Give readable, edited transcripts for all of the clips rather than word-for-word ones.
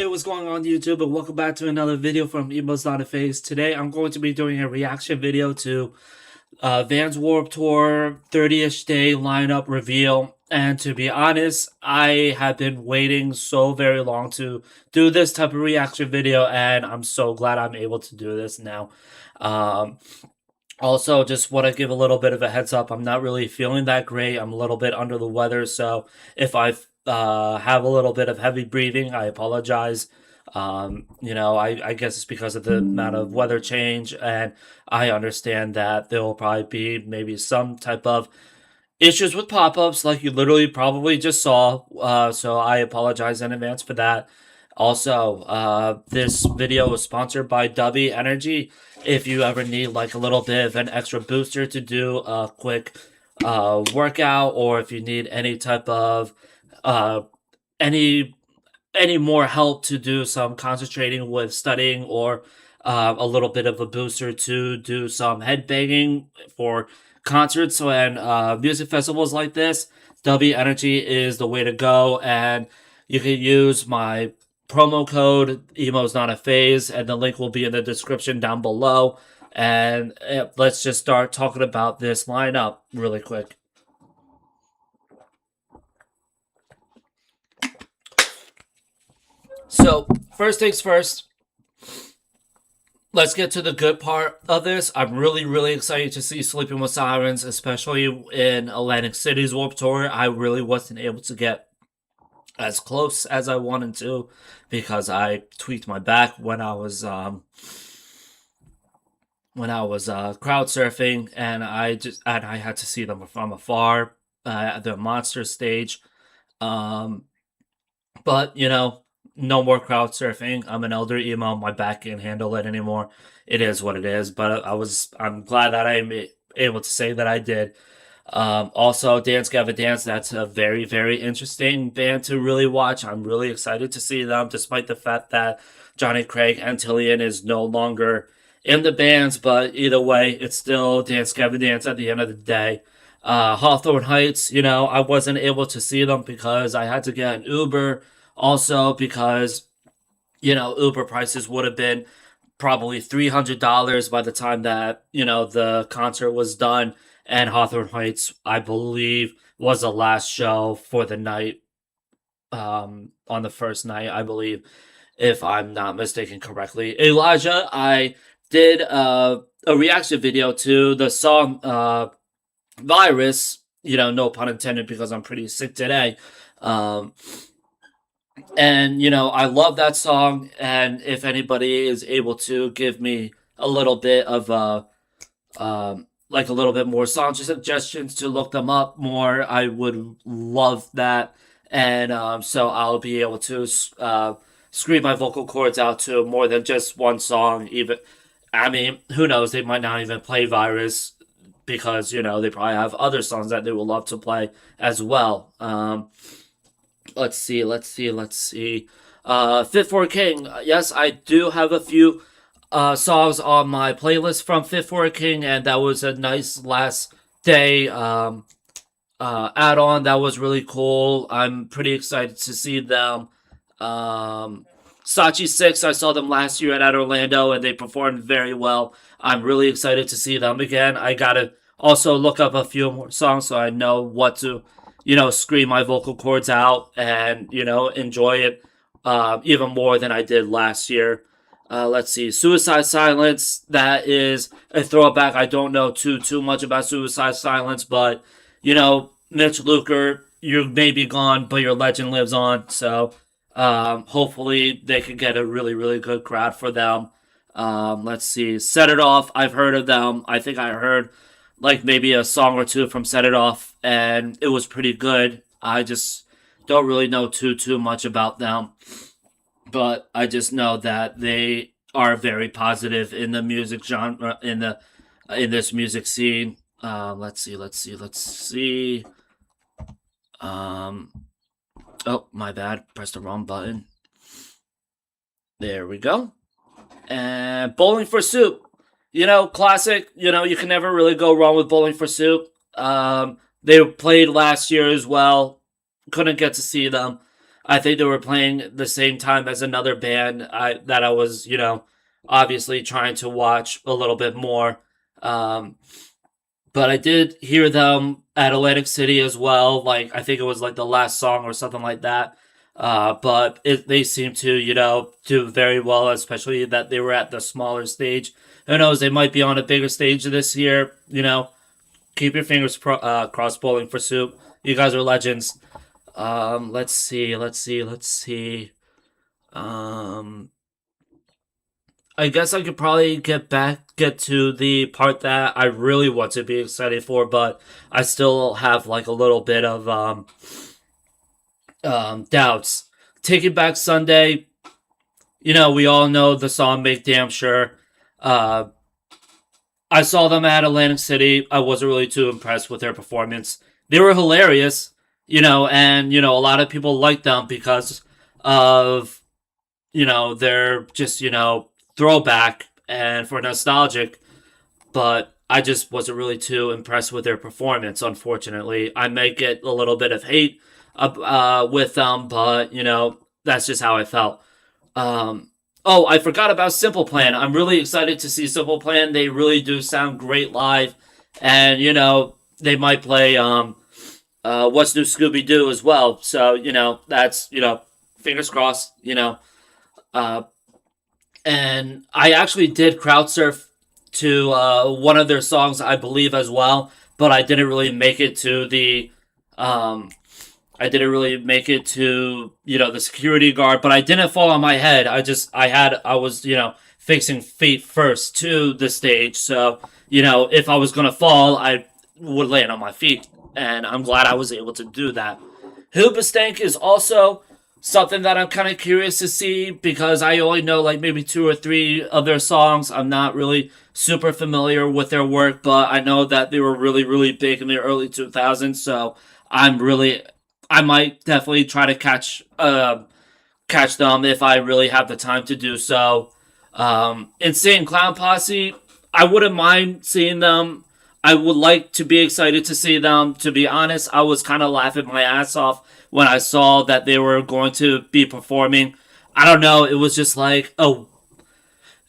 Hey, what's going on YouTube, and welcome back to another video from Emo's Not a Phase. Today I'm going to be doing a reaction video to Vans Warped Tour 30th day lineup reveal. And to be honest, I have been waiting so very long to do this type of reaction video, and I'm so glad I'm able to do this now. Um, Also, just want to give a little bit of a heads up. I'm not really feeling that great. I'm a little bit under the weather, so if I have a little bit of heavy breathing, I apologize. I guess it's because of the amount of weather change, and I understand that there will probably be maybe some type of issues with pop-ups like you literally probably just saw, so I apologize in advance for that. Also, this video was sponsored by Dubby Energy. If you ever need like a little bit of an extra booster to do a quick workout, or if you need any type of uh, any any more help to do some concentrating with studying, or a little bit of a booster to do some headbanging for concerts and music festivals like this, W Energy is the way to go. And you can use my promo code Emo's Not a Phase, and the link will be in the description down below. And let's just start talking about this lineup really quick. So, first things first, let's get to the good part of this. I'm really, really excited to see Sleeping with Sirens, especially in Atlantic City's Warped Tour. I really wasn't able to get as close as I wanted to because I tweaked my back when I was crowd surfing, and I had to see them from afar at the Monster stage. But no more crowd surfing. I'm an elder emo. My back can't handle it anymore. It is what it is. But I'm glad that I'm able to say that I did. Also, Dance Gavin Dance. That's a very, very interesting band to really watch. I'm really excited to see them, despite the fact that Johnny Craig Antillion is no longer in the bands. But either way, it's still Dance Gavin Dance at the end of the day. Hawthorne Heights, I wasn't able to see them because I had to get an Uber. Also, because Uber prices would have been probably $300 by the time that the concert was done, and Hawthorne Heights, I believe, was the last show for the night. On the first night, I believe, if I'm not mistaken correctly. Elijah, I did a reaction video to the song Virus. No pun intended, because I'm pretty sick today. And I love that song, and if anybody is able to give me a little bit of like a little bit more song suggestions to look them up more, I would love that. And so I'll be able to scream my vocal cords out to more than just one song. Even, I mean, who knows, they might not even play Virus, because they probably have other songs that they would love to play as well. Let's see. Fit for a King. Yes, I do have a few songs on my playlist from Fit for a King, and that was a nice last day add-on. That was really cool. I'm pretty excited to see them. Sachi 6, I saw them last year at Orlando, and they performed very well. I'm really excited to see them again. I gotta also look up a few more songs so I know what to scream my vocal cords out and, enjoy it even more than I did last year. Let's see. Suicide Silence, that is a throwback. I don't know too much about Suicide Silence, but, Mitch Luker, you may be gone, but your legend lives on. So hopefully they can get a really, really good crowd for them. Let's see. Set It Off, I've heard of them. I think I heard like maybe a song or two from Set It Off, and it was pretty good. I just don't really know too much about them, but I just know that they are very positive in the music genre, in this music scene. Let's see. Oh, my bad. Pressed the wrong button. There we go. And Bowling for Soup. Classic. You can never really go wrong with Bowling for Soup. They played last year as well. Couldn't get to see them. I think they were playing the same time as another band that I was, obviously trying to watch a little bit more. Um, but I did hear them at Atlantic City as well. Like, I think it was like the last song or something like that. They seem to, do very well, especially that they were at the smaller stage. Who knows? They might be on a bigger stage this year. Keep your fingers crossed, Bowling for Soup. You guys are legends. Let's see. Um, I guess I could probably get to the part that I really want to be excited for, but I still have like a little bit of doubts. Taking Back Sunday, we all know the song "Make Damn Sure." Uh, I saw them at Atlantic City. I wasn't really too impressed with their performance. They were hilarious, and a lot of people liked them because of they're just throwback and for nostalgic. But I just wasn't really too impressed with their performance. Unfortunately, I may get a little bit of hate with them, but that's just how I felt. Oh, I forgot about Simple Plan. I'm really excited to see Simple Plan. They really do sound great live, and they might play What's New Scooby Doo as well. So that's fingers crossed. Uh, and I actually did crowd surf to one of their songs, I believe, as well, but I didn't really make it to the um, I didn't really make it to the security guard, but I didn't fall on my head. I was facing feet first to the stage, so if I was gonna fall, I would land on my feet, and I'm glad I was able to do that. Hoobastank is also something that I'm kind of curious to see because I only know like maybe two or three of their songs. I'm not really super familiar with their work, but I know that they were really, really big in the early 2000s. So I'm really, I might definitely try to catch them if I really have the time to do so. Insane Clown Posse, I wouldn't mind seeing them. I would like to be excited to see them. To be honest, I was kind of laughing my ass off when I saw that they were going to be performing. I don't know. It was just like, oh,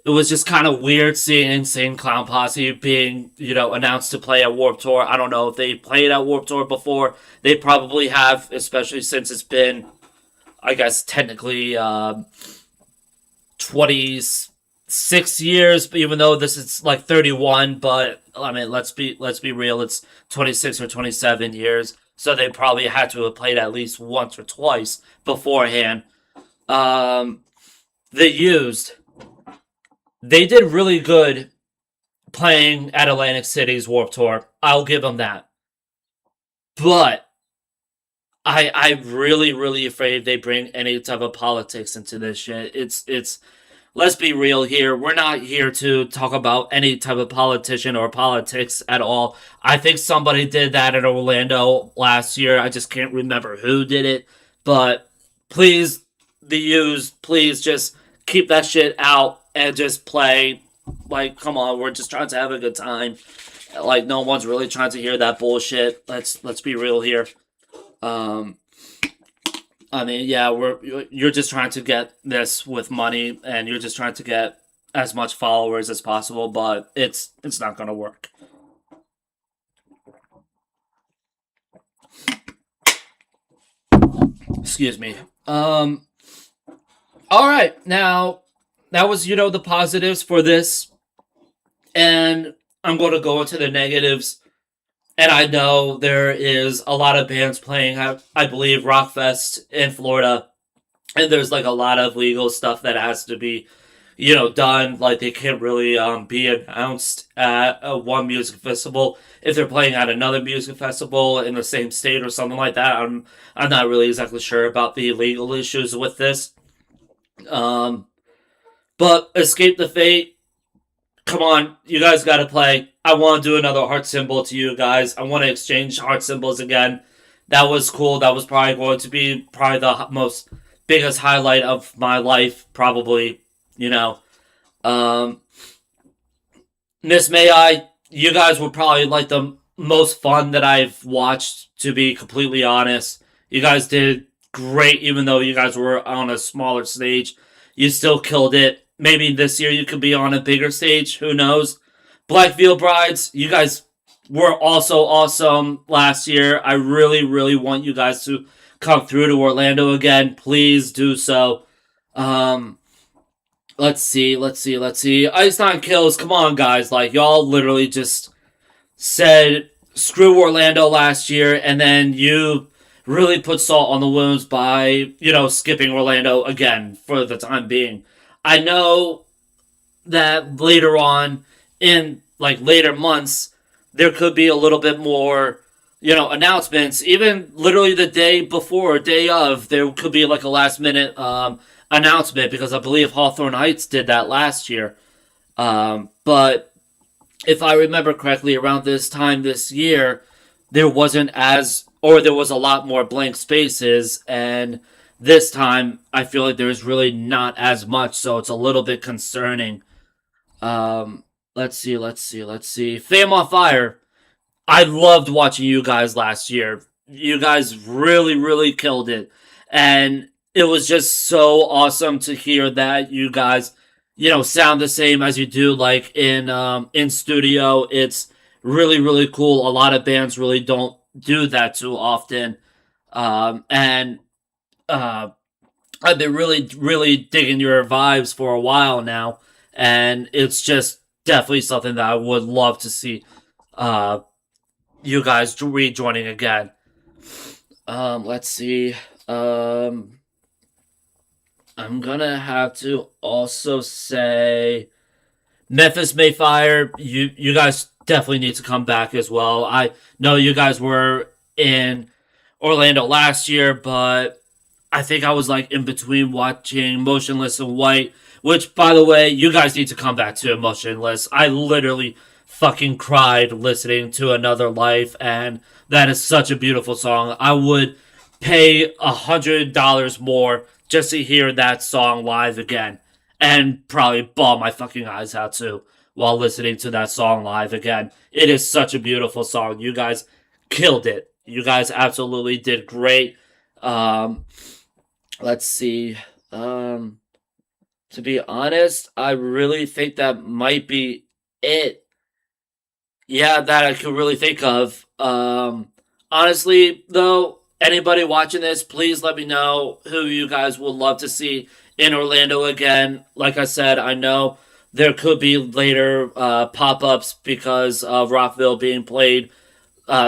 it was just kind of weird seeing Insane Clown Posse being, announced to play at Warped Tour. I don't know if they played at Warped Tour before. They probably have, especially since it's been, I guess, technically 26 years, even though this is like 31. But I mean, let's be real. It's 26 or 27 years. So they probably had to have played at least once or twice beforehand. Um, they used. They did really good playing at Atlantic City's Warped Tour. I'll give them that. But I'm really, really afraid they bring any type of politics into this shit. It's let's be real here. We're not here to talk about any type of politician or politics at all. I think somebody did that in Orlando last year. I just can't remember who did it. But please, the U's, please just keep that shit out and just play. Like, come on, we're just trying to have a good time. Like, no one's really trying to hear that bullshit. Let's be real here. Um, I mean, yeah, you're just trying to get this with money, and you're just trying to get as much followers as possible, but it's not gonna work. Excuse me. All right, now that was the positives for this, and I'm going to go into the negatives. And I know there is a lot of bands playing, I believe, Rockfest in Florida, and there's like a lot of legal stuff that has to be done. Like they can't really be announced at one music festival if they're playing at another music festival in the same state or something like that. I'm not really exactly sure about the legal issues with this. Um, but Escape the Fate, come on, you guys got to play. I want to do another heart symbol to you guys. I want to exchange heart symbols again. That was cool. That was probably going to be probably the most biggest highlight of my life, probably. You know, um, Miss May I, you guys were probably like the most fun that I've watched. To be completely honest, you guys did great, even though you guys were on a smaller stage. You still killed it. Maybe this year you could be on a bigger stage. Who knows? Black Veil Brides, you guys were also awesome last year. I really, really want you guys to come through to Orlando again. Please do so. Let's see. Ice Nine Kills, come on, guys. Like, y'all literally just said screw Orlando last year, and then you really put salt on the wounds by, skipping Orlando again for the time being. I know that later on, in, later months, there could be a little bit more, announcements. Even literally the day before, day of, there could be, a last-minute, announcement, because I believe Hawthorne Heights did that last year. But if I remember correctly, around this time this year, there was a lot more blank spaces, and this time I feel like there's really not as much, so it's a little bit concerning. Let's see. Fame on Fire. I loved watching you guys last year. You guys really, really killed it. And it was just so awesome to hear that you guys, sound the same as you do, in studio. It's really, really cool. A lot of bands really don't do that too often. And I've been really, really digging your vibes for a while now. And it's just definitely something that I would love to see you guys rejoining again. Let's see. I'm gonna have to also say Memphis Mayfire, you guys definitely need to come back as well. I know you guys were in Orlando last year, but I think I was in between watching Motionless in White, which, by the way, you guys need to come back to Motionless. I literally fucking cried listening to Another Life, and that is such a beautiful song. I would pay $100 more just to hear that song live again, and probably bawl my fucking eyes out too while listening to that song live again. It is such a beautiful song. You guys killed it. You guys absolutely did great. Let's see. To be honest, I really think that might be it. Yeah, that I could really think of. Honestly, though, anybody watching this, please let me know who you guys would love to see in Orlando again. Like I said, I know there could be later pop-ups because of Rockville being played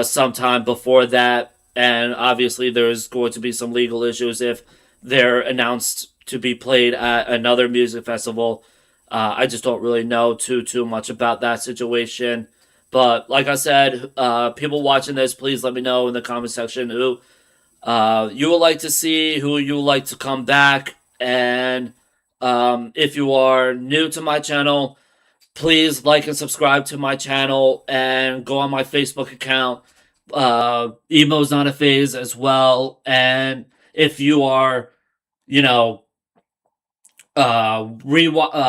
sometime before that. And obviously there's going to be some legal issues if they're announced to be played at another music festival. I just don't really know too much about that situation. But like I said, people watching this, please let me know in the comment section who you would like to see, who you would like to come back. And if you are new to my channel, please like and subscribe to my channel and go on my Facebook account, Emo's Not a Phase as well. And if you are,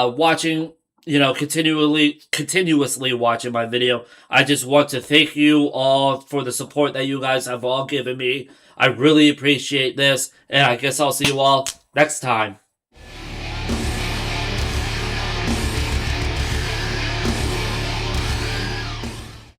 watching, continuously watching my video, I just want to thank you all for the support that you guys have all given me. I really appreciate this, and I guess I'll see you all next time.